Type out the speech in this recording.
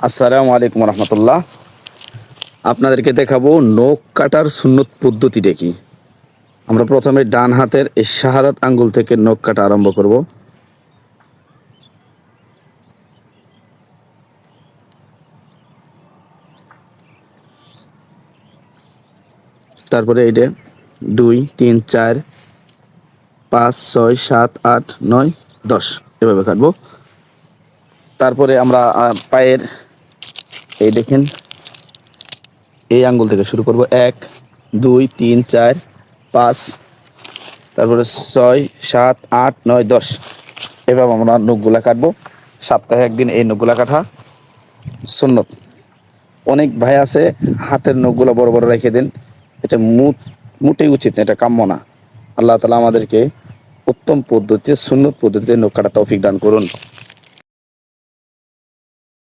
আসসালামু আলাইকুম রহমতুল্লাহ। আপনাদেরকে দেখাবো নখ কাটার সুন্নত পদ্ধতিটা কি। আমরা প্রথমে ডান হাতের এই শাহাদাত আঙ্গুল থেকে নখ কাটা আরম্ভ করব। তারপরে এইটা 2 3 4 5 6 7 8 9 10 এভাবে কাটবো। তারপরে আমরা পায়ের এই দেখেন এই আঙ্গুল থেকে শুরু করব। 1 2 3 4 5, তারপরে 6 7 8 9 10 এভাবে আমরা নখগুলা কাটবো। সপ্তাহে একদিন এই নখগুলা কাটা সুন্নত। অনেক ভাই আছে হাতের নখগুলা বড় বড় রেখে দেন, এটা মোটেই উচিত না, এটা কাম্য না। আল্লাহ তাআলা আমাদেরকে উত্তম পদ্ধতিতে সুন্নত পদ্ধতিতে নখ কাটা তৌফিক দান করুন।